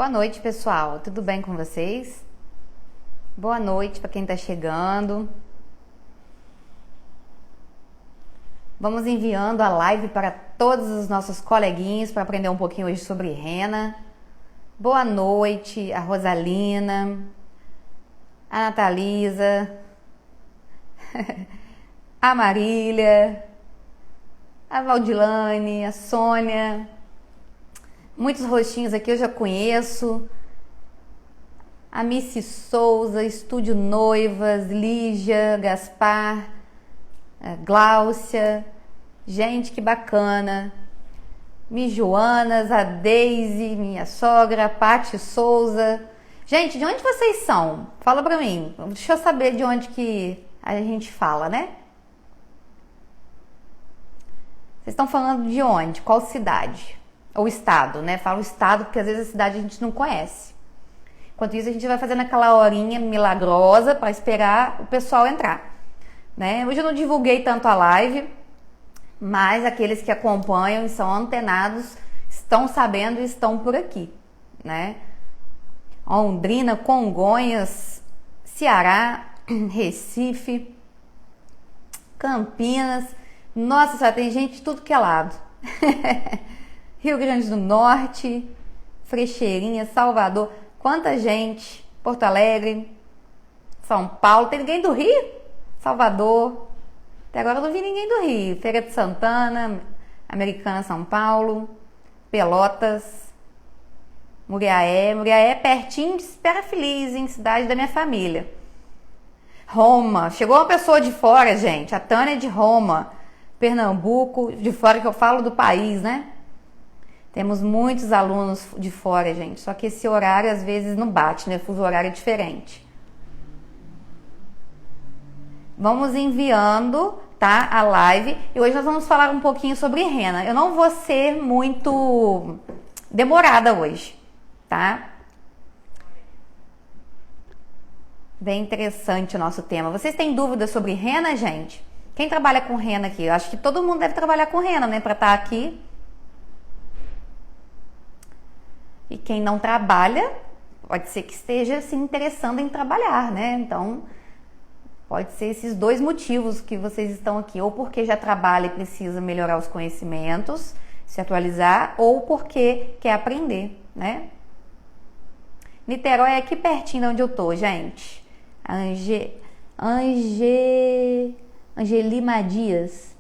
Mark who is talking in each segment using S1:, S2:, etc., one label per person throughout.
S1: Boa noite, pessoal. Tudo bem com vocês? Boa noite para quem está chegando. Vamos enviando a live para todos os nossos coleguinhas para aprender um pouquinho hoje sobre rena. Boa noite, a Rosalina, a Natalisa, a Marília, a Valdilane, a Sônia. Muitos rostinhos aqui eu já conheço. A Missy Souza, Estúdio Noivas, Lígia, Gaspar, a Gláucia. Gente, que bacana. Joanas, a Deise, minha sogra, a Pati Souza. Gente, de onde vocês são? Fala pra mim. Deixa eu saber de onde que a gente fala, né? Vocês estão falando de onde? Qual cidade? Ou estado, né? Falo estado porque às vezes a cidade a gente não conhece. Enquanto isso, a gente vai fazendo aquela horinha milagrosa para esperar o pessoal entrar, né? Hoje eu não divulguei tanto a live, mas aqueles que acompanham e são antenados estão sabendo e estão por aqui, né? Londrina, Congonhas, Ceará, Recife, Campinas. Nossa, só tem gente de tudo que é lado. Rio Grande do Norte, Frecheirinha, Salvador. Quanta gente! Porto Alegre, São Paulo. Tem ninguém do Rio? Salvador. Até agora eu não vi ninguém do Rio. Feira de Santana, Americana, São Paulo, Pelotas, Muriaé. Muriaé é pertinho de Espera Feliz, em cidade da minha família. Roma. Chegou uma pessoa de fora, gente. A Tânia é de Roma, Pernambuco. De fora que eu falo do país, né? Temos muitos alunos de fora, gente. Só que esse horário às vezes não bate, né? Fuso horário é diferente. Vamos enviando, tá? A live. E hoje nós vamos falar um pouquinho sobre rena. Eu não vou ser muito demorada hoje, tá? Bem interessante o nosso tema. Vocês têm dúvidas sobre rena, gente? Quem trabalha com rena aqui? Eu acho que todo mundo deve trabalhar com rena, né? Pra estar aqui. E quem não trabalha, pode ser que esteja se interessando em trabalhar, né? Então, pode ser esses dois motivos que vocês estão aqui. Ou porque já trabalha e precisa melhorar os conhecimentos, se atualizar, ou porque quer aprender, né? Niterói é aqui pertinho de onde eu tô, gente. Angelima Dias.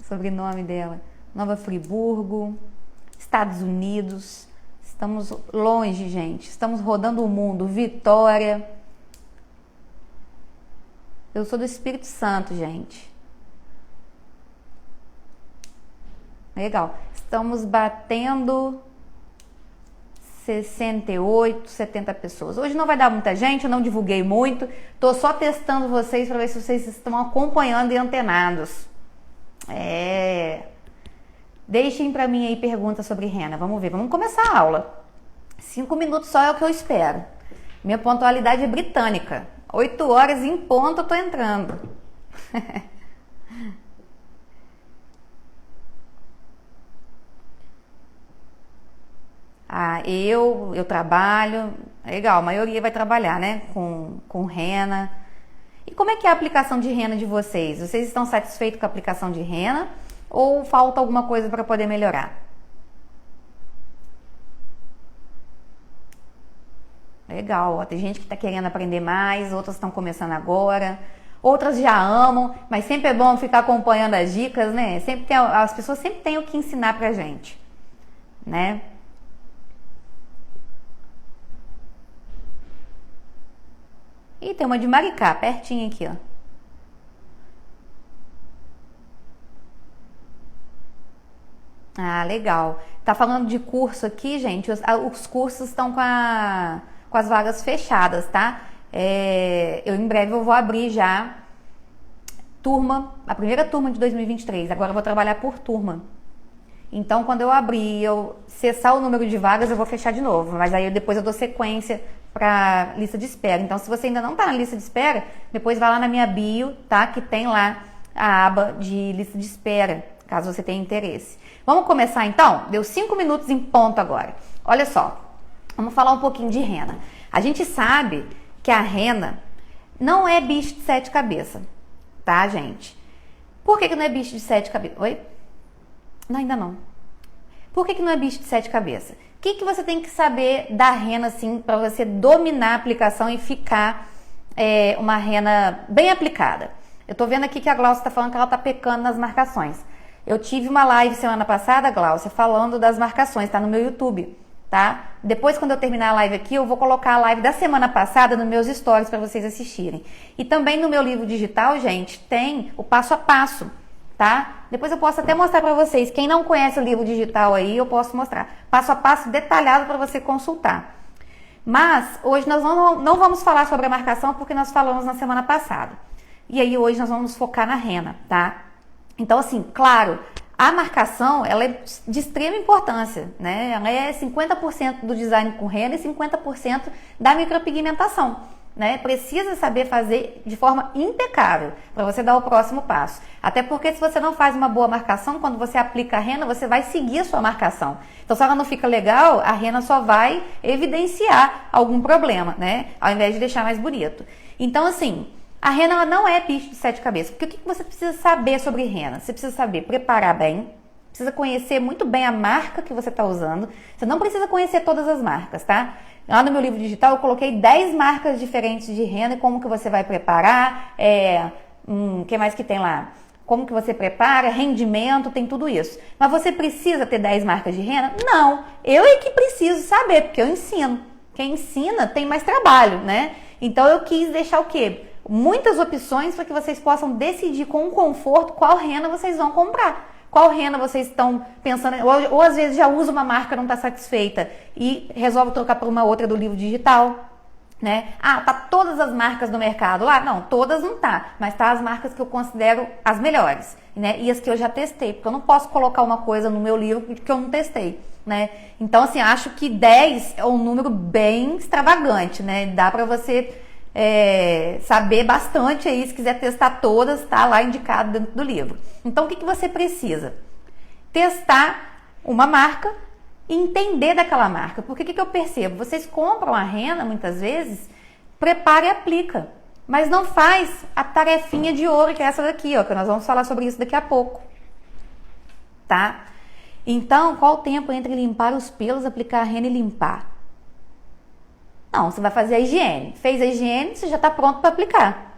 S1: Sobrenome dela. Nova Friburgo, Estados Unidos. Estamos longe, gente. Estamos rodando o mundo. Vitória. Eu sou do Espírito Santo, gente. Legal. Estamos batendo 68, 70 pessoas. Hoje não vai dar muita gente, eu não divulguei muito. Tô só testando vocês para ver se vocês estão acompanhando e antenados. Deixem para mim aí perguntas sobre rena. Vamos ver, vamos começar a aula. 5 minutos só é o que eu espero. Minha pontualidade é britânica. 8 horas em ponto eu tô entrando. Eu trabalho. Legal, a maioria vai trabalhar, né? Com rena. E como é que é a aplicação de rena de vocês? Vocês estão satisfeitos com a aplicação de rena ou falta alguma coisa para poder melhorar? Legal, ó, tem gente que está querendo aprender mais, outras estão começando agora, outras já amam, mas sempre é bom ficar acompanhando as dicas, né? As pessoas sempre têm o que ensinar pra gente, né? E tem uma de Maricá, pertinho aqui, ó. Ah, legal. Tá falando de curso aqui, gente. Os cursos estão com as vagas fechadas, tá? Em breve eu vou abrir já a primeira turma de 2023. Agora eu vou trabalhar por turma. Então, quando eu abrir, eu cessar o número de vagas, eu vou fechar de novo. Mas aí depois eu dou sequência para lista de espera. Então, se você ainda não está na lista de espera, depois vai lá na minha bio, tá? Que tem lá a aba de lista de espera. caso você tenha interesse. Vamos começar então? Deu 5 minutos em ponto agora. Olha só, vamos falar um pouquinho de rena. A gente sabe que a rena não é bicho de 7 cabeças, tá, gente? Por que não é bicho de 7 cabeças? Oi? Não, ainda não. Por que não é bicho de 7 cabeças? O que você tem que saber da rena, assim, para você dominar a aplicação e ficar uma rena bem aplicada? Eu tô vendo aqui que a Glaucia tá falando que ela tá pecando nas marcações. Eu tive uma live semana passada, Glaucia, falando das marcações, tá no meu YouTube, tá? Depois, quando eu terminar a live aqui, eu vou colocar a live da semana passada nos meus stories para vocês assistirem. E também no meu livro digital, gente, tem o passo a passo, tá? Depois eu posso até mostrar para vocês. Quem não conhece o livro digital aí, eu posso mostrar. Passo a passo detalhado para você consultar. Mas, hoje nós não vamos falar sobre a marcação, porque nós falamos na semana passada. E aí, hoje nós vamos focar na rena, tá? Então, assim, claro, a marcação, ela é de extrema importância, né? Ela é 50% do design com rena e 50% da micropigmentação, né? Precisa saber fazer de forma impecável para você dar o próximo passo. Até porque se você não faz uma boa marcação, quando você aplica a rena, você vai seguir a sua marcação. Então, se ela não fica legal, a rena só vai evidenciar algum problema, né? Ao invés de deixar mais bonito. Então, assim, a rena ela não é bicho de 7 cabeças, porque o que você precisa saber sobre rena? Você precisa saber preparar bem, precisa conhecer muito bem a marca que você está usando. Você não precisa conhecer todas as marcas, tá? Lá no meu livro digital eu coloquei 10 marcas diferentes de rena e como que você vai preparar, que mais que tem lá? Como que você prepara, rendimento, tem tudo isso. Mas você precisa ter 10 marcas de rena? Não, eu é que preciso saber, porque eu ensino. Quem ensina tem mais trabalho, né? Então eu quis deixar o quê? Muitas opções para que vocês possam decidir com conforto qual rena vocês vão comprar. Qual rena vocês estão pensando, ou às vezes já usa uma marca, não está satisfeita e resolve trocar por uma outra do livro digital, né? Ah, tá todas as marcas do mercado lá? Não, todas não tá, mas tá as marcas que eu considero as melhores, né? E as que eu já testei, porque eu não posso colocar uma coisa no meu livro que eu não testei, né? Então, assim, acho que 10 é um número bem extravagante, né? Dá para você saber bastante aí, se quiser testar todas, tá lá indicado dentro do livro. Então, o que você precisa? Testar uma marca e entender daquela marca. Porque o que eu percebo? Vocês compram a rena, muitas vezes, prepara e aplica, mas não faz a tarefinha de ouro, que é essa daqui, ó, que nós vamos falar sobre isso daqui a pouco, tá? Então, qual o tempo entre limpar os pelos, aplicar a rena e limpar? Não, você vai fazer a higiene. Fez a higiene, você já está pronto para aplicar.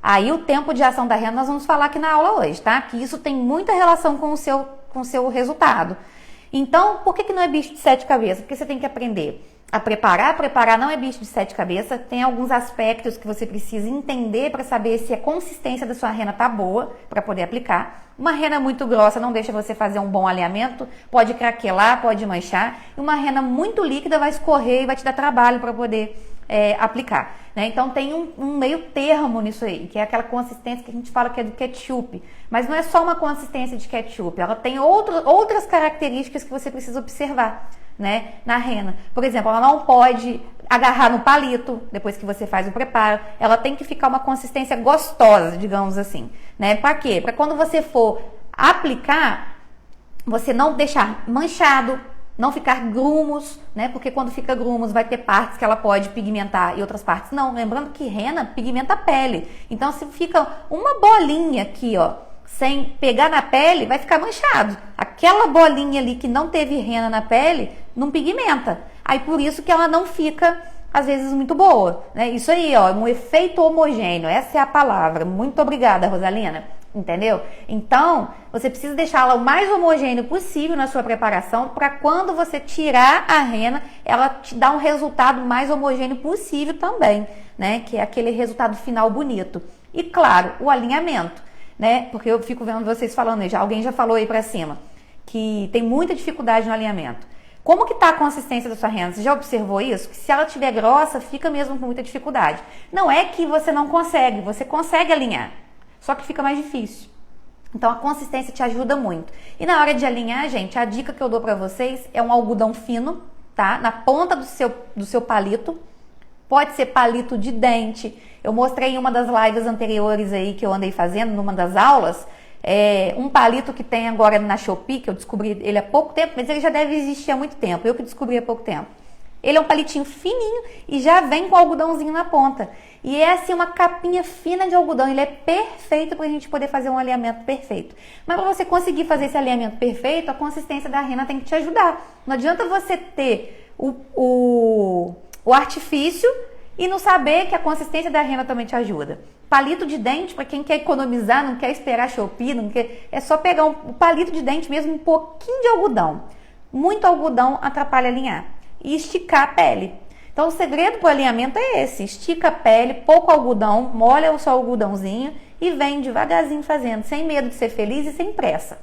S1: Aí o tempo de ação da rena nós vamos falar aqui na aula hoje, tá? Que isso tem muita relação com o seu resultado. Então, por que não é bicho de 7 cabeças? Porque você tem que aprender a preparar. Preparar não é bicho de 7 cabeças. Tem alguns aspectos que você precisa entender para saber se a consistência da sua rena tá boa para poder aplicar. Uma rena muito grossa não deixa você fazer um bom alinhamento, pode craquelar, pode manchar. E uma rena muito líquida vai escorrer e vai te dar trabalho para poder aplicar, né? Então tem um meio termo nisso aí, que é aquela consistência que a gente fala que é do ketchup. Mas não é só uma consistência de ketchup, ela tem outras características que você precisa observar, né, na rena. Por exemplo, ela não pode agarrar no palito depois que você faz o preparo. Ela tem que ficar uma consistência gostosa, digamos assim, né? Para quê? Para quando você for aplicar, você não deixar manchado, não ficar grumos, né? Porque quando fica grumos vai ter partes que ela pode pigmentar e outras partes não. Lembrando que rena pigmenta a pele. Então se fica uma bolinha aqui, ó, sem pegar na pele, vai ficar manchado. Aquela bolinha ali que não teve rena na pele, não pigmenta. Aí por isso que ela não fica, às vezes, muito boa, né? Isso aí, ó, um efeito homogêneo, essa é a palavra. Muito obrigada, Rosalina. Entendeu? Então, você precisa deixá-la o mais homogêneo possível na sua preparação, para quando você tirar a rena, ela te dá um resultado mais homogêneo possível também, né? Que é aquele resultado final bonito. E claro, o alinhamento, né? Porque eu fico vendo vocês falando aí, alguém já falou aí pra cima, que tem muita dificuldade no alinhamento. Como que tá a consistência da sua rena? Você já observou isso? Que se ela estiver grossa, fica mesmo com muita dificuldade. Não é que você não consegue, você consegue alinhar, só que fica mais difícil. Então a consistência te ajuda muito. E na hora de alinhar, gente, a dica que eu dou pra vocês é um algodão fino, tá? Na ponta do seu palito. Pode ser palito de dente. Eu mostrei em uma das lives anteriores aí que eu andei fazendo, numa das aulas, Um palito que tem agora na Shopee, que eu descobri ele há pouco tempo, mas ele já deve existir há muito tempo, eu que descobri há pouco tempo. Ele é um palitinho fininho e já vem com algodãozinho na ponta. E é assim uma capinha fina de algodão. Ele é perfeito para a gente poder fazer um alinhamento perfeito. Mas para você conseguir fazer esse alinhamento perfeito, a consistência da rena tem que te ajudar. Não adianta você ter o artifício e não saber que a consistência da rena também te ajuda. Palito de dente, para quem quer economizar, não quer esperar Shopee, não quer, é só pegar um palito de dente mesmo, um pouquinho de algodão. Muito algodão atrapalha alinhar. E esticar a pele. Então, o segredo para o alinhamento é esse. Estica a pele, pouco algodão, molha o seu algodãozinho e vem devagarzinho fazendo, sem medo de ser feliz e sem pressa.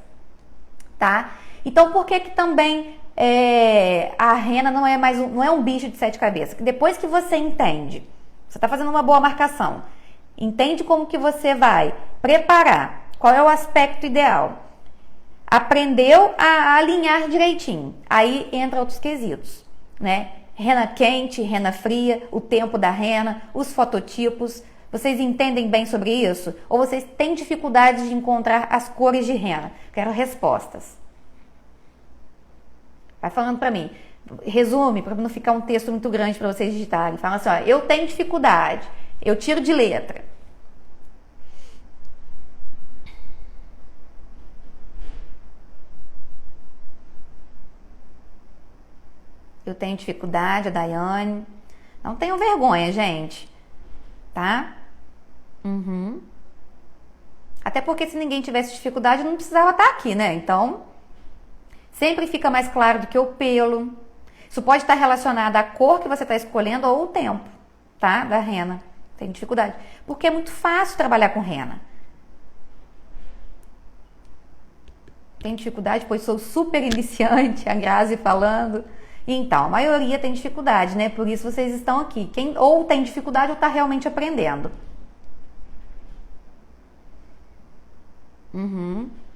S1: Tá? Então, por que também a rena não é um bicho de 7 cabeças? Que depois que você entende, você está fazendo uma boa marcação, entende como que você vai preparar, qual é o aspecto ideal, aprendeu a alinhar direitinho, aí entra outros quesitos, né? Rena quente, rena fria, o tempo da rena, os fototipos. Vocês entendem bem sobre isso? Ou vocês têm dificuldade de encontrar as cores de rena? Quero respostas. Vai falando para mim. Resume, para não ficar um texto muito grande para vocês digitarem. Fala assim, ó, eu tenho dificuldade. Eu tiro de letra. Eu tenho dificuldade, a Daiane. Não tenham vergonha, gente. Tá? Até porque se ninguém tivesse dificuldade, não precisava estar aqui, né? Então, sempre fica mais claro do que o pelo. Isso pode estar relacionado à cor que você está escolhendo ou o tempo, tá? Da rena. Tem dificuldade. Porque é muito fácil trabalhar com rena. Tem dificuldade, pois sou super iniciante, a Grazi falando. Então, a maioria tem dificuldade, né? Por isso vocês estão aqui. Quem ou tem dificuldade ou está realmente aprendendo.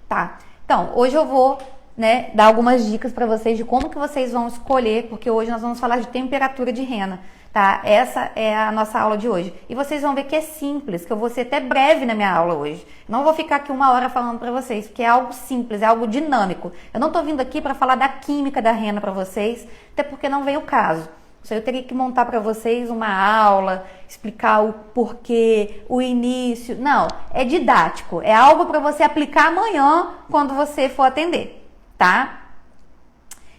S1: Tá. Então, hoje eu vou, né, dar algumas dicas para vocês de como que vocês vão escolher, porque hoje nós vamos falar de temperatura de rena, tá? Essa é a nossa aula de hoje. E vocês vão ver que é simples, que eu vou ser até breve na minha aula hoje. Não vou ficar aqui 1 hora falando para vocês, porque é algo simples, é algo dinâmico. Eu não tô vindo aqui para falar da química da rena para vocês, até porque não vem o caso. Eu teria que montar para vocês uma aula, explicar o porquê, o início. Não, é didático. É algo para você aplicar amanhã quando você for atender, tá?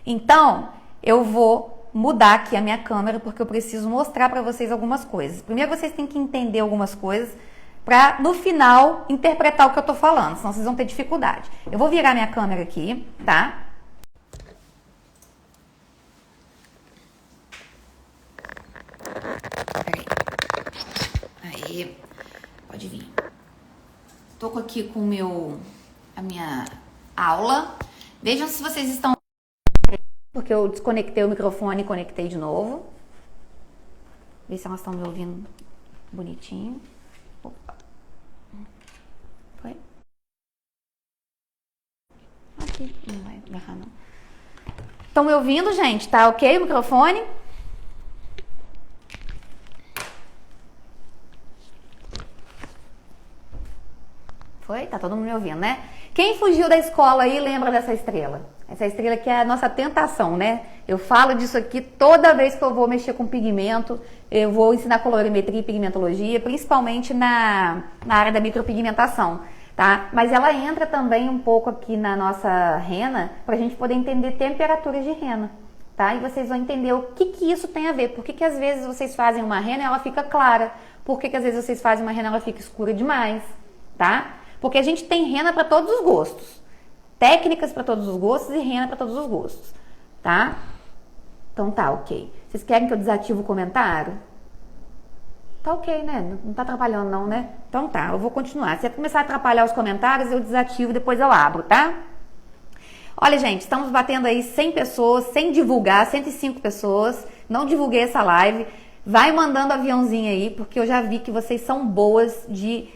S1: Então, eu vou mudar aqui a minha câmera porque eu preciso mostrar para vocês algumas coisas. Primeiro vocês têm que entender algumas coisas para no final interpretar o que eu tô falando, senão vocês vão ter dificuldade. Eu vou virar minha câmera aqui, tá? Aí, pode vir. Tô aqui com a minha aula. Vejam se vocês estão... Porque eu desconectei o microfone e conectei de novo. Vê se elas estão me ouvindo bonitinho. Opa. Foi? Aqui, não vai agarrar não. Estão me ouvindo, gente? Tá ok o microfone? Foi? Tá todo mundo me ouvindo, né? Quem fugiu da escola aí lembra dessa estrela? Essa estrela que é a nossa tentação, né? Eu falo disso aqui toda vez que eu vou mexer com pigmento, eu vou ensinar colorimetria e pigmentologia, principalmente na área da micropigmentação, tá? Mas ela entra também um pouco aqui na nossa rena, pra gente poder entender temperaturas de rena, tá? E vocês vão entender o que isso tem a ver, por que às vezes vocês fazem uma rena e ela fica clara, por que às vezes vocês fazem uma rena e ela fica escura demais, tá? Porque a gente tem rena para todos os gostos. Técnicas para todos os gostos e rena para todos os gostos. Tá? Então tá, ok. Vocês querem que eu desative o comentário? Tá ok, né? Não tá atrapalhando não, né? Então tá, eu vou continuar. Se começar a atrapalhar os comentários, eu desativo e depois eu abro, tá? Olha, gente, estamos batendo aí 100 pessoas, sem divulgar, 105 pessoas. Não divulguei essa live. Vai mandando aviãozinho aí, porque eu já vi que vocês são boas de...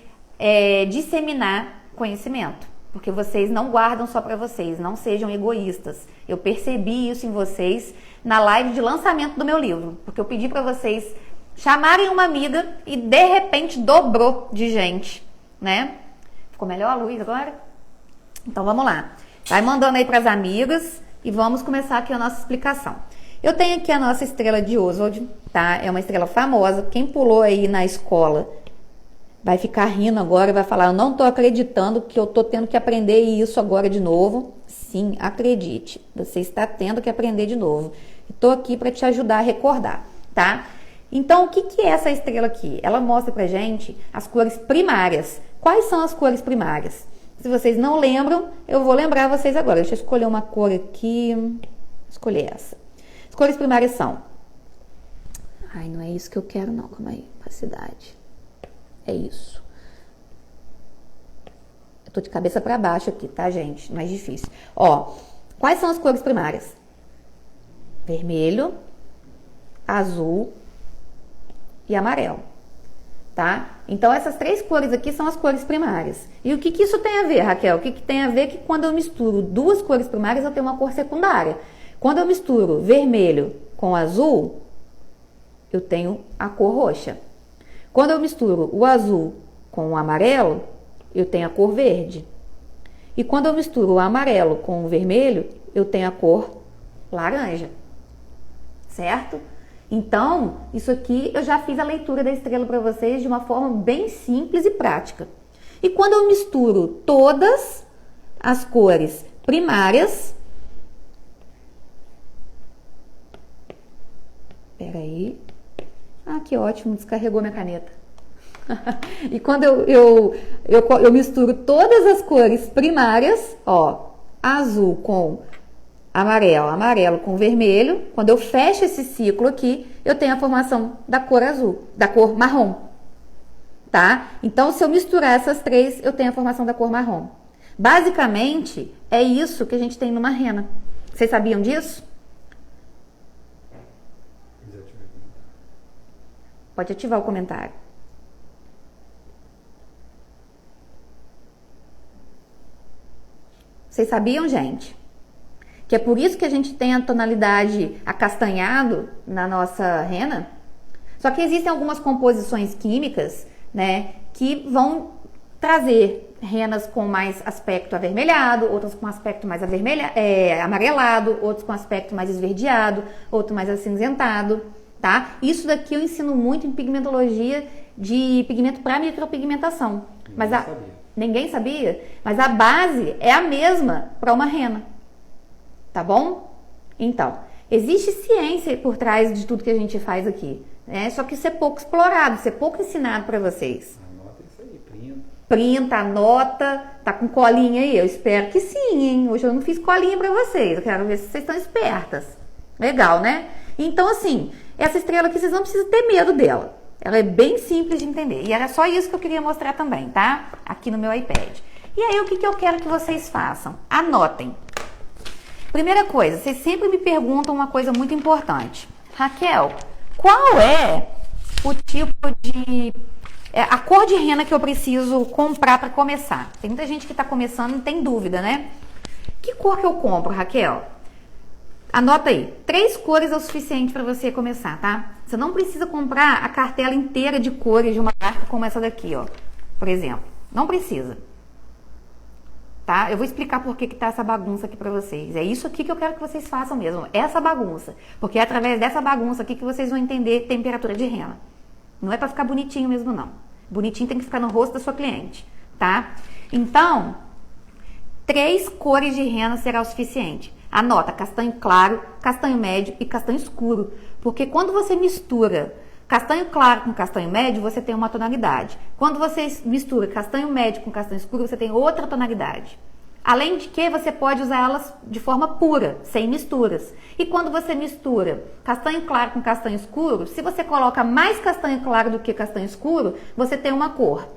S1: disseminar conhecimento, porque vocês não guardam só para vocês, não sejam egoístas. Eu percebi isso em vocês na live de lançamento do meu livro, porque eu pedi para vocês chamarem uma amiga e de repente dobrou de gente, né? Ficou melhor a luz agora? Então vamos lá. Vai mandando aí para as amigas e vamos começar aqui a nossa explicação. Eu tenho aqui a nossa estrela de Oswald, tá? É uma estrela famosa. Quem pulou aí na escola vai ficar rindo agora, vai falar, eu não tô acreditando que eu tô tendo que aprender isso agora de novo. Sim, acredite, você está tendo que aprender de novo. Estou aqui para te ajudar a recordar, tá? Então, o que é essa estrela aqui? Ela mostra pra gente as cores primárias. Quais são as cores primárias? Se vocês não lembram, eu vou lembrar vocês agora. Deixa eu escolher uma cor aqui. Escolher essa. As cores primárias são... Ai, não é isso que eu quero não, calma aí. Opacidade. É isso. Eu tô de cabeça para baixo aqui, tá, gente? Mais difícil. Ó, quais são as cores primárias? Vermelho, azul e amarelo, tá? Então, essas três cores aqui são as cores primárias. E o que isso tem a ver, Raquel? O que tem a ver que quando eu misturo duas cores primárias, eu tenho uma cor secundária. Quando eu misturo vermelho com azul, eu tenho a cor roxa. Quando eu misturo o azul com o amarelo, eu tenho a cor verde. E quando eu misturo o amarelo com o vermelho, eu tenho a cor laranja. Certo? Então, isso aqui eu já fiz a leitura da estrela para vocês de uma forma bem simples e prática. E quando eu misturo todas as cores primárias... Peraí. Ah, que ótimo, descarregou minha caneta. E quando eu misturo todas as cores primárias, ó, azul com amarelo, amarelo com vermelho, quando eu fecho esse ciclo aqui, eu tenho a formação da cor azul, da cor marrom, tá? Então, se eu misturar essas três, eu tenho a formação da cor marrom. Basicamente, é isso que a gente tem numa rena. Vocês sabiam disso? Pode ativar o comentário. Vocês sabiam, gente? Que é por isso que a gente tem a tonalidade acastanhado na nossa rena? Só que existem algumas composições químicas, né, que vão trazer renas com mais aspecto avermelhado, outras com aspecto mais amarelado, outros com aspecto mais esverdeado, outro mais acinzentado, tá? Isso daqui eu ensino muito em pigmentologia de pigmento para micropigmentação. Ninguém sabia? Mas a base é a mesma para uma rena. Tá bom? Então, existe ciência por trás de tudo que a gente faz aqui, né? Só que isso é pouco explorado, isso é pouco ensinado para vocês.
S2: Anota isso aí, printa.
S1: Printa, anota, tá com colinha aí? Eu espero que sim, hein? Hoje eu não fiz colinha para vocês, eu quero ver se vocês estão espertas. Legal, né? Então, assim, essa estrela aqui, vocês não precisam ter medo dela. Ela é bem simples de entender. E era só isso que eu queria mostrar também, tá? Aqui no meu iPad. E aí, o que eu quero que vocês façam? Anotem. Primeira coisa, vocês sempre me perguntam uma coisa muito importante. Raquel, qual é o tipo de... a cor de rena que eu preciso comprar para começar? Tem muita gente que está começando e tem dúvida, né? Que cor que eu compro, Raquel? Anota aí. 3 cores é o suficiente para você começar, tá? Você não precisa comprar a cartela inteira de cores de uma marca como essa daqui, ó. Por exemplo. Não precisa. Tá? Eu vou explicar por que tá essa bagunça aqui pra vocês. É isso aqui que eu quero que vocês façam mesmo, essa bagunça. Porque é através dessa bagunça aqui que vocês vão entender temperatura de rena. Não é pra ficar bonitinho mesmo, não. Bonitinho tem que ficar no rosto da sua cliente, tá? Então, 3 cores de rena será o suficiente. Anota, castanho claro, castanho médio e castanho escuro. Porque quando você mistura castanho claro com castanho médio, você tem uma tonalidade. Quando você mistura castanho médio com castanho escuro, você tem outra tonalidade. Além de que você pode usar elas de forma pura, sem misturas. E quando você mistura castanho claro com castanho escuro, se você coloca mais castanho claro do que castanho escuro, você tem uma cor.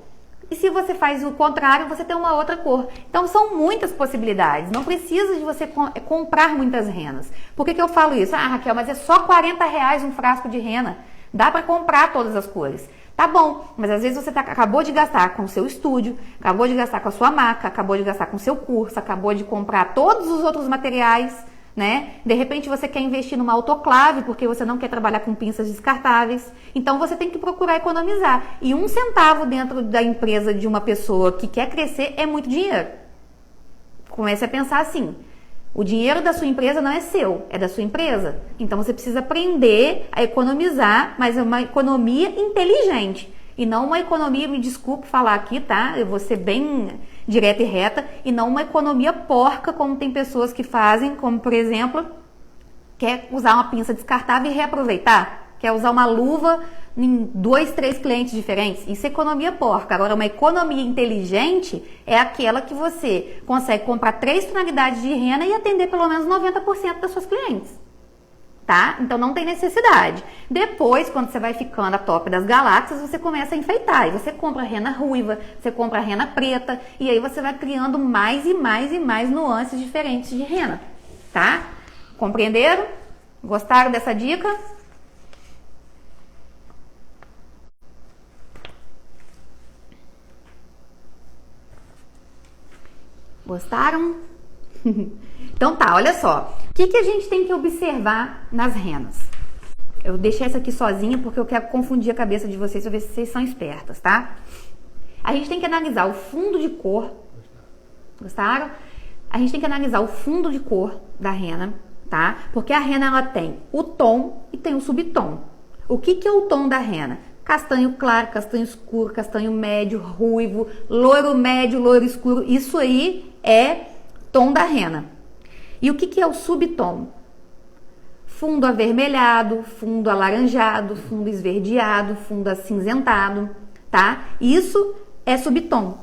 S1: E se você faz o contrário, você tem uma outra cor. Então, são muitas possibilidades. Não precisa de você comprar muitas renas. Por que eu falo isso? Ah, Raquel, mas é só R$40 um frasco de rena. Dá para comprar todas as cores. Tá bom, mas às vezes você acabou de gastar com o seu estúdio, acabou de gastar com a sua maca, acabou de gastar com o seu curso, acabou de comprar todos os outros materiais, né? De repente você quer investir numa autoclave porque você não quer trabalhar com pinças descartáveis. Então você tem que procurar economizar. E 1 centavo dentro da empresa de uma pessoa que quer crescer é muito dinheiro. Comece a pensar assim: o dinheiro da sua empresa não é seu, é da sua empresa. Então você precisa aprender a economizar, mas é uma economia inteligente. E não uma economia, me desculpe falar aqui, tá? Eu vou ser bem direta e reta, e não uma economia porca, como tem pessoas que fazem, como por exemplo, quer usar uma pinça descartável e reaproveitar, quer usar uma luva em 2, 3 clientes diferentes. Isso é economia porca. Agora, uma economia inteligente é aquela que você consegue comprar 3 tonalidades de rena e atender pelo menos 90% das suas clientes. Tá? Então não tem necessidade. Depois, quando você vai ficando a top das galáxias, você começa a enfeitar. E você compra rena ruiva, você compra rena preta, e aí você vai criando mais e mais e mais nuances diferentes de rena. Tá? Compreenderam? Gostaram dessa dica? Gostaram? Então tá, olha só. O que a gente tem que observar nas renas? Eu deixei essa aqui sozinha porque eu quero confundir a cabeça de vocês para ver se vocês são espertas, tá? A gente tem que analisar o fundo de cor. Gostaram? A gente tem que analisar o fundo de cor da rena, tá? Porque a rena, ela tem o tom e tem o subtom. O que é o tom da rena? Castanho claro, castanho escuro, castanho médio, ruivo, loiro médio, loiro escuro. Isso aí é tom da rena. E o que é o subtom? Fundo avermelhado, fundo alaranjado, fundo esverdeado, fundo acinzentado, tá? Isso é subtom.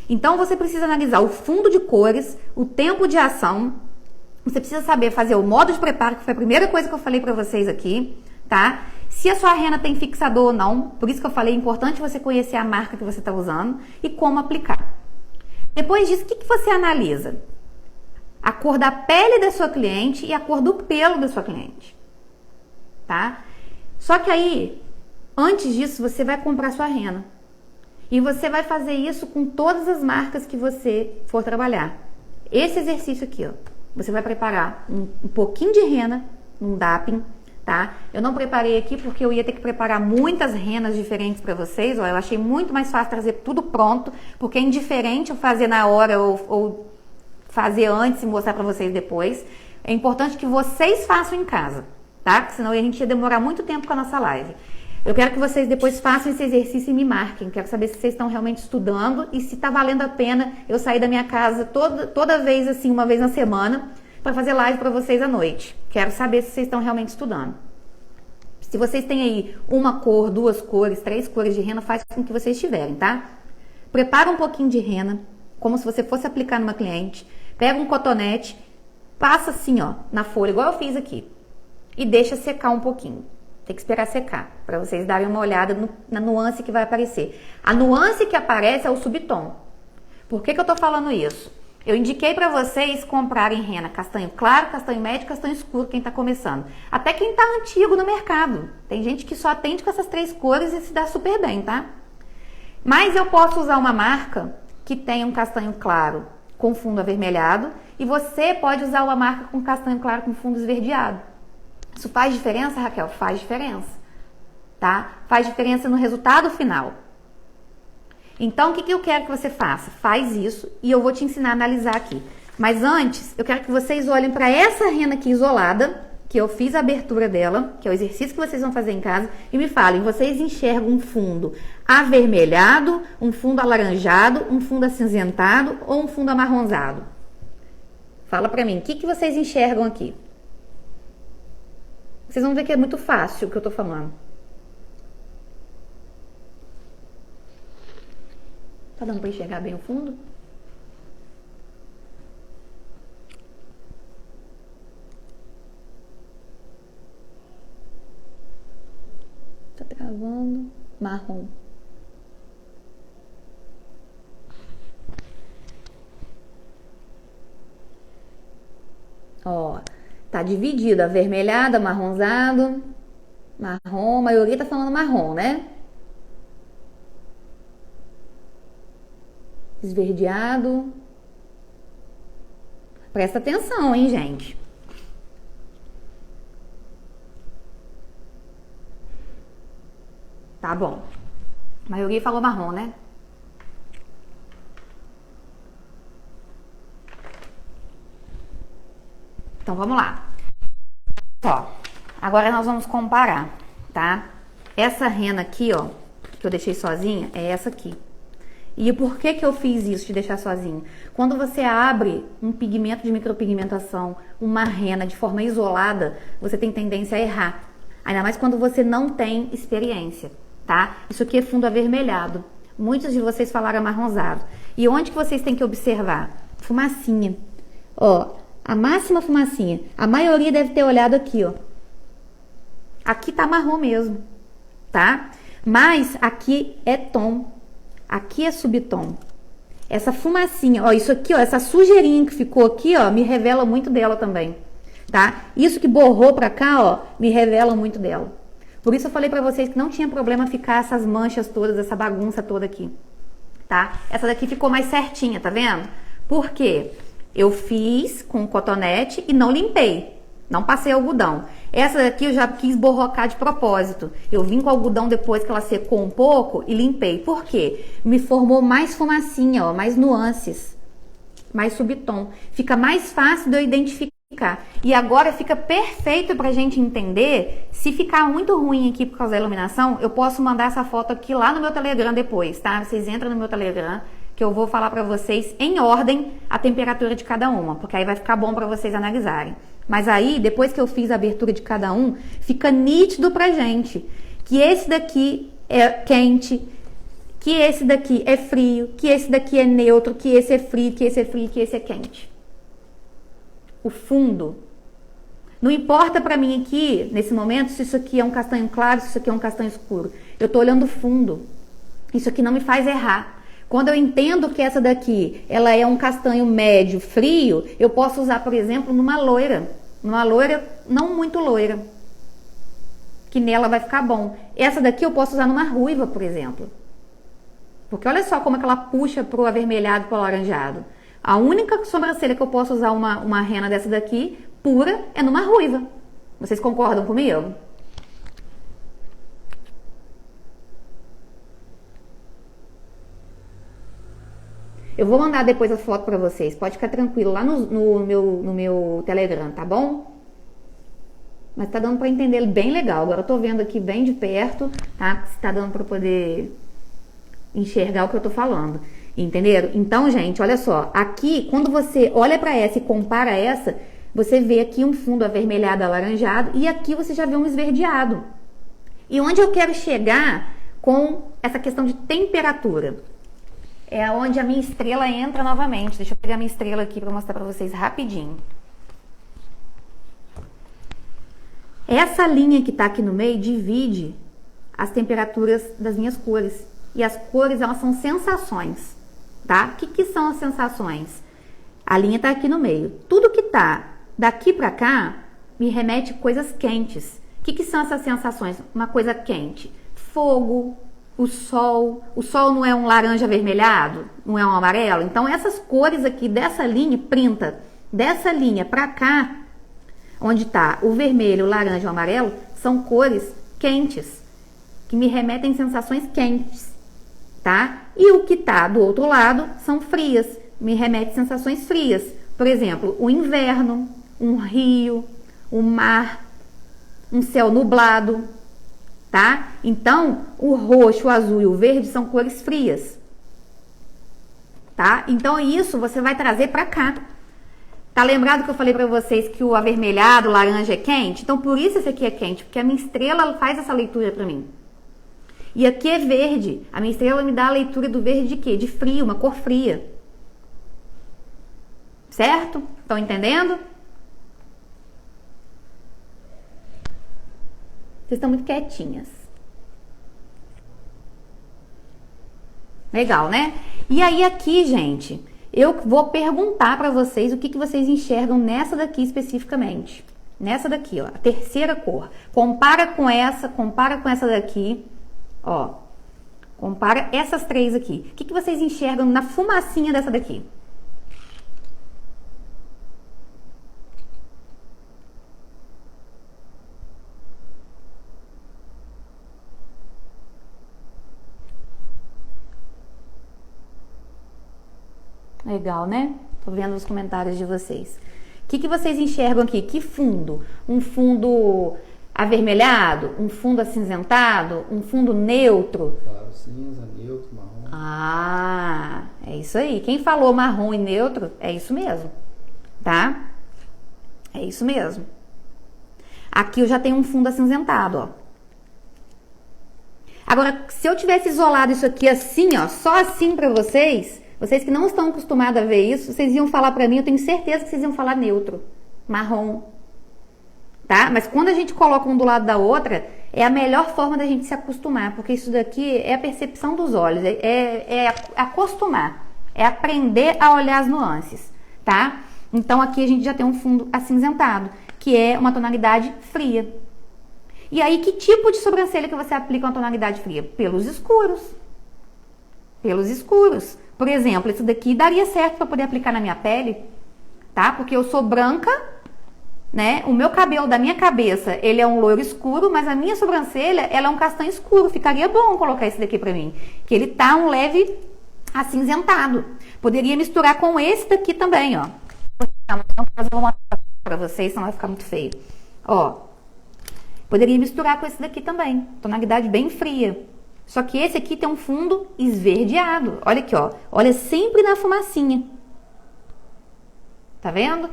S1: Então você precisa analisar o fundo de cores, o tempo de ação. Você precisa saber fazer o modo de preparo, que foi a primeira coisa que eu falei para vocês aqui, tá? Se a sua rena tem fixador ou não, por isso que eu falei, é importante você conhecer a marca que você está usando e como aplicar. Depois disso, o que você analisa? A cor da pele da sua cliente e a cor do pelo da sua cliente, tá? Só que aí, antes disso, você vai comprar sua rena. E você vai fazer isso com todas as marcas que você for trabalhar. Esse exercício aqui, ó. Você vai preparar um pouquinho de rena, um dapping, tá? Eu não preparei aqui porque eu ia ter que preparar muitas renas diferentes para vocês, ó. Eu achei muito mais fácil trazer tudo pronto, porque é indiferente eu fazer na hora ou fazer antes e mostrar para vocês depois. É importante que vocês façam em casa, tá? Porque senão a gente ia demorar muito tempo com a nossa live. Eu quero que vocês depois façam esse exercício e me marquem. Quero saber se vocês estão realmente estudando e se está valendo a pena eu sair da minha casa toda vez, assim, uma vez na semana, para fazer live para vocês à noite. Quero saber se vocês estão realmente estudando. Se vocês têm aí uma cor, 2 cores, 3 cores de rena, faz com que vocês tiverem, tá? Prepara um pouquinho de rena, como se você fosse aplicar numa cliente. Pega um cotonete, passa assim, ó, na folha, igual eu fiz aqui. E deixa secar um pouquinho. Tem que esperar secar, para vocês darem uma olhada na nuance que vai aparecer. A nuance que aparece é o subtom. Por que eu tô falando isso? Eu indiquei para vocês comprarem rena castanho claro, castanho médio, castanho escuro, quem tá começando. Até quem tá antigo no mercado. Tem gente que só atende com essas 3 cores e se dá super bem, tá? Mas eu posso usar uma marca que tem um castanho claro com fundo avermelhado e você pode usar uma marca com castanho claro com fundo esverdeado. Isso faz diferença, Raquel? Faz diferença, tá? Faz diferença no resultado final. Então, o que eu quero que você faça? Faz isso e eu vou te ensinar a analisar aqui. Mas antes, eu quero que vocês olhem para essa rena aqui isolada, que eu fiz a abertura dela, que é o exercício que vocês vão fazer em casa, e me falem, vocês enxergam um fundo avermelhado, um fundo alaranjado, um fundo acinzentado ou um fundo amarronzado? Fala para mim, o que vocês enxergam aqui? Vocês vão ver que é muito fácil o que eu tô falando. Tá dando para enxergar bem o fundo? Tá travando. Marrom. Ó, tá dividido, avermelhado, amarronzado, marrom, a maioria tá falando marrom, né? Esverdeado. Presta atenção, hein, gente? Tá bom. A maioria falou marrom, né? Então vamos lá. Ó, agora nós vamos comparar, tá? Essa rena aqui, ó, que eu deixei sozinha, é essa aqui. E por que que eu fiz isso de deixar sozinho? Quando você abre um pigmento de micropigmentação, uma rena de forma isolada, você tem tendência a errar. Ainda mais quando você não tem experiência, tá? Isso aqui é fundo avermelhado. Muitos de vocês falaram amarronzado. E onde que vocês têm que observar? Fumacinha. Ó, a máxima fumacinha. A maioria deve ter olhado aqui, ó. Aqui tá marrom mesmo, tá? Mas aqui é tom. Aqui é subtom. Essa fumacinha, ó, isso aqui, ó, essa sujeirinha que ficou aqui, ó, me revela muito dela também, tá? Isso que borrou pra cá, ó, me revela muito dela. Por isso eu falei pra vocês que não tinha problema ficar essas manchas todas, essa bagunça toda aqui, tá? Essa daqui ficou mais certinha, tá vendo? Por quê? Eu fiz com cotonete e não limpei. Não passei algodão. Essa daqui eu já quis borrocar de propósito. Eu vim com algodão depois que ela secou um pouco e limpei. Por quê? Me formou mais fumacinha, ó, mais nuances, mais subtom. Fica mais fácil de eu identificar. E agora fica perfeito pra gente entender. Se ficar muito ruim aqui por causa da iluminação, eu posso mandar essa foto aqui lá no meu Telegram depois, tá? Vocês entram no meu Telegram, que eu vou falar pra vocês em ordem a temperatura de cada uma, porque aí vai ficar bom pra vocês analisarem. Mas aí, depois que eu fiz a abertura de cada um, fica nítido pra gente que esse daqui é quente, que esse daqui é frio, que esse daqui é neutro, que esse é frio, que esse é frio, que esse é quente. O fundo. Não importa pra mim aqui, nesse momento, se isso aqui é um castanho claro, se isso aqui é um castanho escuro. Eu tô olhando o fundo. Isso aqui não me faz errar. Quando eu entendo que essa daqui, ela é um castanho médio, frio, eu posso usar, por exemplo, numa loira não muito loira, que nela vai ficar bom. Essa daqui eu posso usar numa ruiva, por exemplo. Porque olha só como é que ela puxa pro avermelhado, pro alaranjado. A única sobrancelha que eu posso usar uma rena dessa daqui, pura, é numa ruiva. Vocês concordam comigo? Eu vou mandar depois a foto pra vocês. Pode ficar tranquilo lá no meu Telegram, tá bom? Mas tá dando pra entender bem legal. Agora eu tô vendo aqui bem de perto, tá? Se tá dando pra poder enxergar o que eu tô falando. Entenderam? Então, gente, olha só. Aqui, quando você olha pra essa e compara essa, você vê aqui um fundo avermelhado, alaranjado. E aqui você já vê um esverdeado. E onde eu quero chegar com essa questão de temperatura? É onde a minha estrela entra novamente. Deixa eu pegar minha estrela aqui para mostrar para vocês rapidinho. Essa linha que tá aqui no meio divide as temperaturas das minhas cores. E as cores, elas são sensações, tá? O que são as sensações? A linha tá aqui no meio. Tudo que tá daqui para cá me remete a coisas quentes. O que são essas sensações? Uma coisa quente. Fogo. O sol não é um laranja avermelhado, não é um amarelo. Então essas cores aqui dessa linha, printa dessa linha pra cá, onde tá o vermelho, o laranja e o amarelo, são cores quentes, que me remetem sensações quentes, tá? E o que tá do outro lado são frias, me remete sensações frias. Por exemplo, o inverno, um rio, o mar, um céu nublado. Tá? Então, o roxo, o azul e o verde são cores frias. Tá? Então, isso você vai trazer pra cá. Tá lembrado que eu falei pra vocês que o avermelhado, o laranja é quente? Então, por isso esse aqui é quente, porque a minha estrela faz essa leitura pra mim. E aqui é verde. A minha estrela me dá a leitura do verde de quê? De frio, uma cor fria. Certo? Estão entendendo? Vocês estão muito quietinhas. Legal, né? E aí aqui, gente, eu vou perguntar para vocês o que vocês enxergam nessa daqui especificamente. Nessa daqui, ó, a terceira cor. Compara com essa daqui, ó. Compara essas três aqui. O que vocês enxergam na fumacinha dessa daqui? Legal, né? Tô vendo os comentários de vocês. O que vocês enxergam aqui? Que fundo? Um fundo avermelhado? Um fundo acinzentado? Um fundo neutro?
S2: Claro, cinza, neutro, marrom.
S1: Ah, é isso aí. Quem falou marrom e neutro, é isso mesmo, tá? É isso mesmo. Aqui eu já tenho um fundo acinzentado, ó. Agora, se eu tivesse isolado isso aqui assim, ó, só assim pra vocês que não estão acostumados a ver isso, vocês iam falar pra mim, eu tenho certeza que vocês iam falar neutro, marrom, tá? Mas quando a gente coloca um do lado da outra, é a melhor forma da gente se acostumar, porque isso daqui é a percepção dos olhos, é acostumar, é aprender a olhar as nuances, tá? Então aqui a gente já tem um fundo acinzentado, que é uma tonalidade fria. E aí, que tipo de sobrancelha que você aplica uma tonalidade fria? Pelos escuros. Pelos escuros. Por exemplo, isso daqui daria certo para poder aplicar na minha pele, tá? Porque eu sou branca, né? O meu cabelo da minha cabeça, ele é um loiro escuro, mas a minha sobrancelha, ela é um castanho escuro. Ficaria bom colocar esse daqui pra mim. Que ele tá um leve acinzentado. Poderia misturar com esse daqui também, ó. Eu vou mostrar pra vocês, senão vai ficar muito feio. Ó. Poderia misturar com esse daqui também. Tonalidade bem fria. Só que esse aqui tem um fundo esverdeado. Olha aqui, ó. Olha sempre na fumacinha. Tá vendo?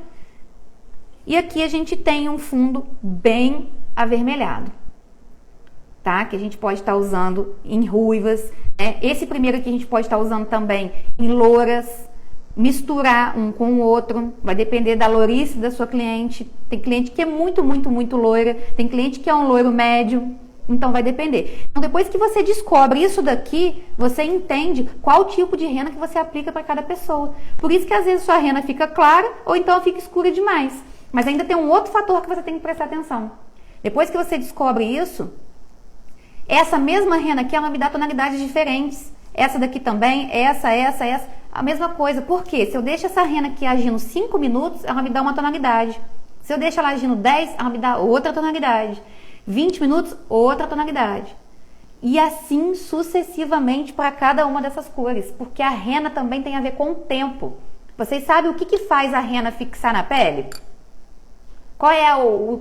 S1: E aqui a gente tem um fundo bem avermelhado. Tá? Que a gente pode estar usando em ruivas. Né? Esse primeiro aqui a gente pode estar usando também em louras. Misturar um com o outro, vai depender da lourice da sua cliente. Tem cliente que é muito, muito, muito loira, tem cliente que é um loiro médio, então vai depender. Então depois que você descobre isso daqui, você entende qual tipo de rena que você aplica para cada pessoa. Por isso que às vezes sua rena fica clara ou então fica escura demais. Mas ainda tem um outro fator que você tem que prestar atenção. Depois que você descobre isso, essa mesma rena aqui, ela me dá tonalidades diferentes. Essa daqui também, essa. A mesma coisa, porque se eu deixo essa rena aqui agindo 5 minutos, ela me dá uma tonalidade. Se eu deixo ela agindo 10, ela me dá outra tonalidade. 20 minutos, outra tonalidade. E assim sucessivamente para cada uma dessas cores, porque a rena também tem a ver com o tempo. Vocês sabem o que faz a rena fixar na pele? Qual é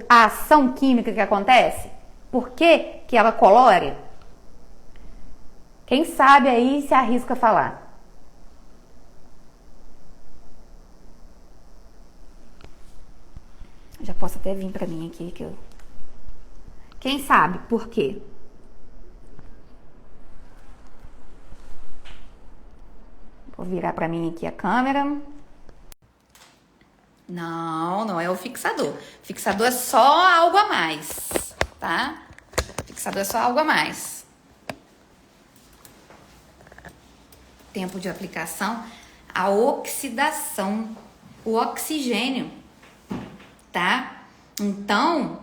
S1: a ação química que acontece? Por que ela colore? Quem sabe aí se arrisca a falar. Já posso até vir pra mim aqui. Quem sabe por quê? Vou virar pra mim aqui a câmera. Não é o fixador. O fixador é só algo a mais, tá? O fixador é só algo a mais. Tempo de aplicação, a oxidação, o oxigênio, tá? Então,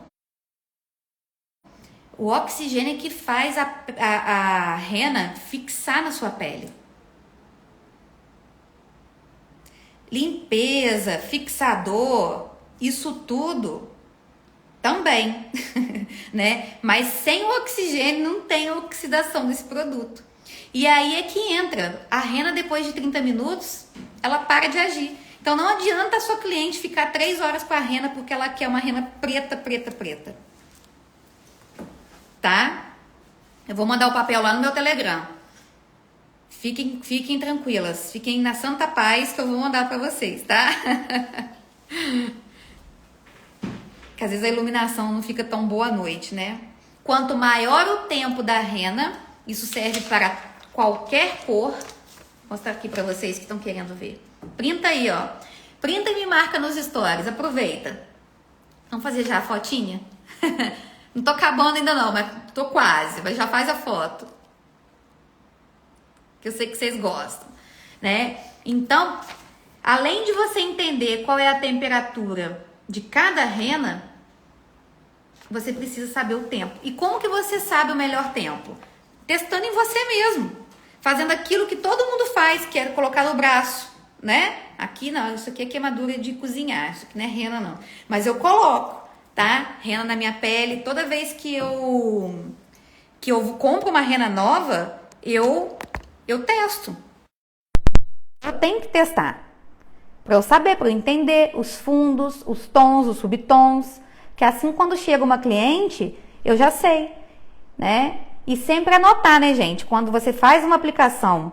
S1: o oxigênio é que faz a rena fixar na sua pele. Limpeza, fixador, isso tudo também, né? Mas sem o oxigênio não tem oxidação desse produto. E aí é que entra, a rena depois de 30 minutos, ela para de agir. Então não adianta a sua cliente ficar 3 horas com a rena porque ela quer uma rena preta. Tá? Eu vou mandar o papel lá no meu Telegram. Fiquem tranquilas, fiquem na santa paz que eu vou mandar pra vocês, tá? Que às vezes a iluminação não fica tão boa à noite, né? Quanto maior o tempo da rena, isso serve para qualquer cor. Vou mostrar aqui pra vocês que estão querendo ver. Printa aí, ó. Printa e me marca nos stories, aproveita. Vamos fazer já a fotinha? Não tô acabando ainda não, mas tô quase. Mas já faz a foto. Que eu sei que vocês gostam, né? Então, além de você entender qual é a temperatura de cada rena, você precisa saber o tempo. E como que você sabe o melhor tempo? Testando em você mesmo. Fazendo aquilo que todo mundo faz, que é colocar no braço, né? Aqui não, isso aqui é queimadura de cozinhar, isso aqui não é rena não. Mas eu coloco, tá? Rena na minha pele. Toda vez que eu compro uma rena nova, eu testo. Eu tenho que testar. Para eu saber, para eu entender os fundos, os tons, os subtons, que assim quando chega uma cliente, eu já sei, né? E sempre anotar, né, gente? Quando você faz uma aplicação,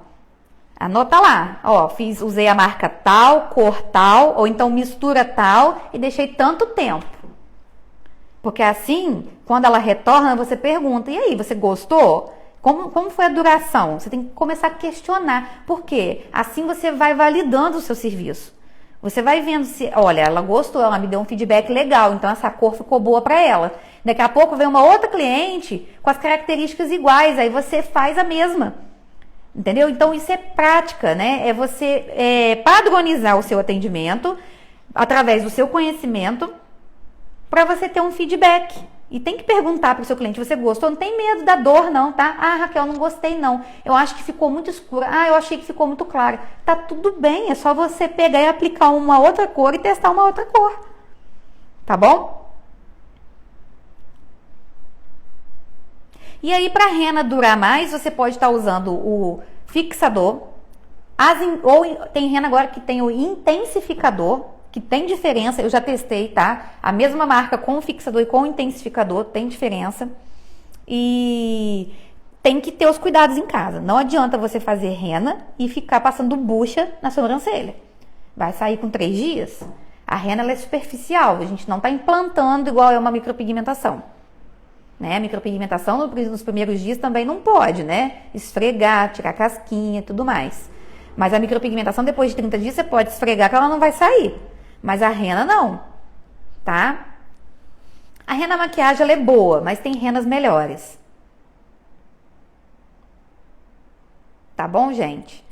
S1: anota lá, ó, usei a marca tal, cor tal, ou então mistura tal e deixei tanto tempo. Porque assim, quando ela retorna, você pergunta, e aí, você gostou? Como foi a duração? Você tem que começar a questionar. Por quê? Assim você vai validando o seu serviço. Você vai vendo se, olha, ela gostou, ela me deu um feedback legal, então essa cor ficou boa para ela. Daqui a pouco vem uma outra cliente com as características iguais, aí você faz a mesma. Entendeu? Então isso é prática, né? É você padronizar o seu atendimento através do seu conhecimento para você ter um feedback. E tem que perguntar para o seu cliente, você gostou? Não tem medo da dor não, tá? Ah, Raquel, não gostei não. Eu acho que ficou muito escura. Ah, eu achei que ficou muito clara. Tá tudo bem, é só você pegar e aplicar uma outra cor e testar uma outra cor. Tá bom? E aí, para a rena durar mais, você pode estar usando o fixador. Ou tem rena agora que tem o intensificador, que tem diferença, eu já testei, tá? A mesma marca com o fixador e com o intensificador tem diferença. E tem que ter os cuidados em casa. Não adianta você fazer rena e ficar passando bucha na sobrancelha. Vai sair com 3 dias. A rena ela é superficial, a gente não está implantando igual é uma micropigmentação. Né? A micropigmentação nos primeiros dias também não pode, né? Esfregar, tirar casquinha e tudo mais. Mas a micropigmentação depois de 30 dias você pode esfregar que ela não vai sair. Mas a rena não, tá? A rena maquiagem ela é boa, mas tem renas melhores. Tá bom, gente?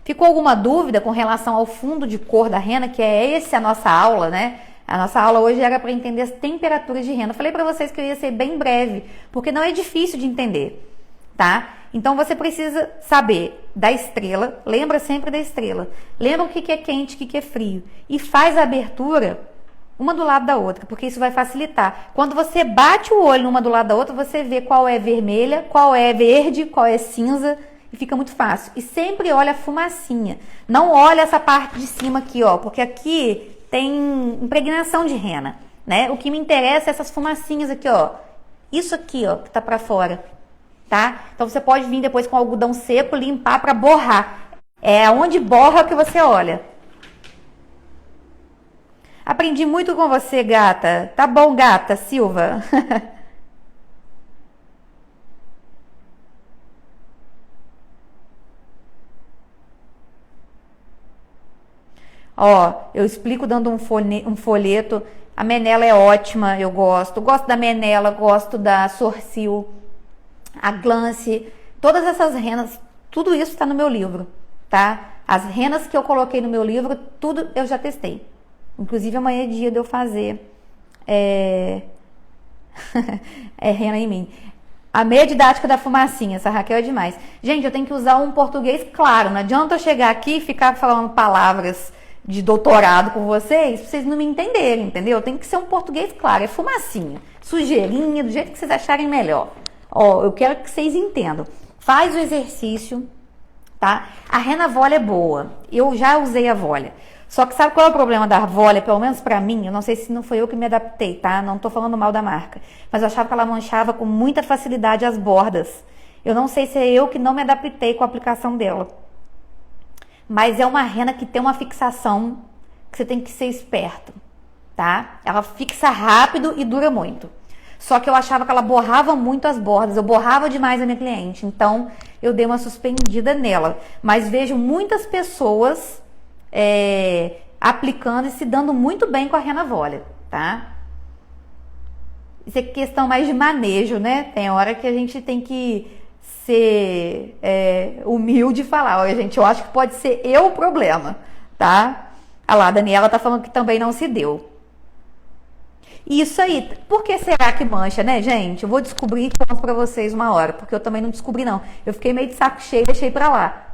S1: Ficou alguma dúvida com relação ao fundo de cor da rena, que é essa a nossa aula, né? A nossa aula hoje era para entender as temperaturas de rena. Eu falei para vocês que eu ia ser bem breve, porque não é difícil de entender, tá? Então você precisa saber da estrela, lembra sempre da estrela. Lembra o que é quente, o que é frio. E faz a abertura uma do lado da outra, porque isso vai facilitar. Quando você bate o olho uma do lado da outra, você vê qual é vermelha, qual é verde, qual é cinza, e fica muito fácil. E sempre olha a fumacinha. Não olha essa parte de cima aqui, ó, porque aqui tem impregnação de rena, né? O que me interessa é essas fumacinhas aqui, ó. Isso aqui, ó, que tá pra fora. Tá? Então você pode vir depois com algodão seco, limpar para borrar. É onde borra que você olha. Aprendi muito com você, gata. Tá bom, gata, Silva. Ó, eu explico dando um folheto. A Menela é ótima, eu gosto. Gosto da Menela, gosto da Sorcil. A Glance, todas essas renas, tudo isso está no meu livro, tá? As renas que eu coloquei no meu livro, tudo eu já testei. Inclusive amanhã é dia de eu fazer rena em mim. A meia didática da fumacinha, essa Raquel é demais. Gente, eu tenho que usar um português claro, não adianta eu chegar aqui e ficar falando palavras de doutorado com vocês, pra vocês não me entenderem, entendeu? Tem que ser um português claro, é fumacinha, sujeirinha, do jeito que vocês acharem melhor. Ó, eu quero que vocês entendam. Faz o exercício, tá? A rena Volia é boa. Eu já usei a Volia. Só que sabe qual é o problema da Volia? Pelo menos pra mim, eu não sei se não foi eu que me adaptei, tá? Não tô falando mal da marca. Mas eu achava que ela manchava com muita facilidade as bordas. Eu não sei se é eu que não me adaptei com a aplicação dela. Mas é uma rena que tem uma fixação que você tem que ser esperto, tá? Ela fixa rápido e dura muito. Só que eu achava que ela borrava muito as bordas. Eu borrava demais a minha cliente. Então, eu dei uma suspendida nela. Mas vejo muitas pessoas aplicando e se dando muito bem com a rena Volia, tá? Isso é questão mais de manejo, né? Tem hora que a gente tem que ser humilde e falar, olha, gente, eu acho que pode ser eu o problema, tá? Olha lá, a Daniela tá falando que também não se deu. Isso aí, por que será que mancha, né, gente? Eu vou descobrir e conto pra vocês uma hora, porque eu também não descobri, não. Eu fiquei meio de saco cheio e deixei pra lá.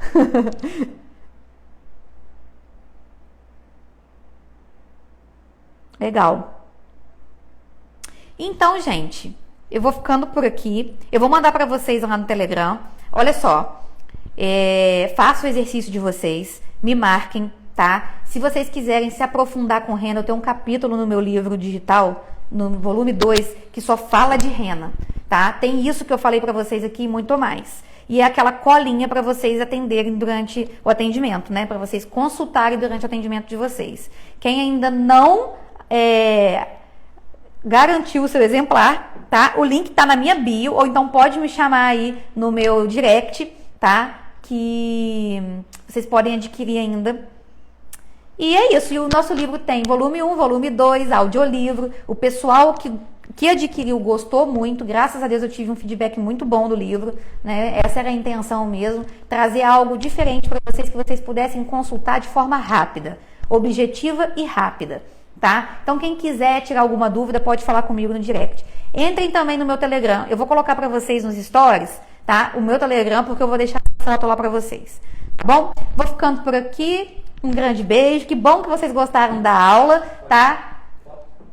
S1: Legal. Então, gente, eu vou ficando por aqui. Eu vou mandar pra vocês lá no Telegram. Olha só, faça o exercício de vocês, me marquem, tá? Se vocês quiserem se aprofundar com rena, eu tenho um capítulo no meu livro digital, no volume 2, que só fala de rena, tá? Tem isso que eu falei para vocês aqui e muito mais. E é aquela colinha para vocês atenderem durante o atendimento, né? Para vocês consultarem durante o atendimento de vocês. Quem ainda não garantiu o seu exemplar, tá? O link tá na minha bio, ou então pode me chamar aí no meu direct, tá? Que vocês podem adquirir ainda. E é isso, e o nosso livro tem volume 1, volume 2, audiolivro. O pessoal que adquiriu gostou muito, graças a Deus eu tive um feedback muito bom do livro, né? Essa era a intenção mesmo, trazer algo diferente para vocês, que vocês pudessem consultar de forma rápida, objetiva e rápida, tá? Então quem quiser tirar alguma dúvida pode falar comigo no direct. Entrem também no meu Telegram, eu vou colocar para vocês nos stories, tá? O meu Telegram, porque eu vou deixar a foto lá para vocês, tá bom? Vou ficando por aqui, um grande beijo, que bom que vocês gostaram da aula, tá?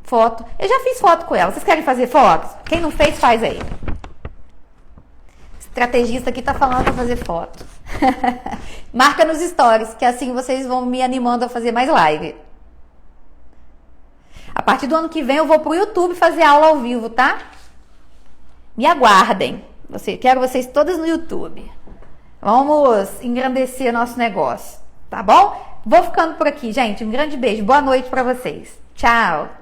S1: Foto. Eu já fiz foto com ela. Vocês querem fazer fotos? Quem não fez, faz aí. Estrategista aqui tá falando pra fazer foto. Marca nos stories, que assim vocês vão me animando a fazer mais live. A partir do ano que vem eu vou pro YouTube fazer aula ao vivo, tá? Me aguardem. Quero vocês todas no YouTube. Vamos engrandecer nosso negócio, tá bom? Vou ficando por aqui, gente. Um grande beijo. Boa noite pra vocês. Tchau.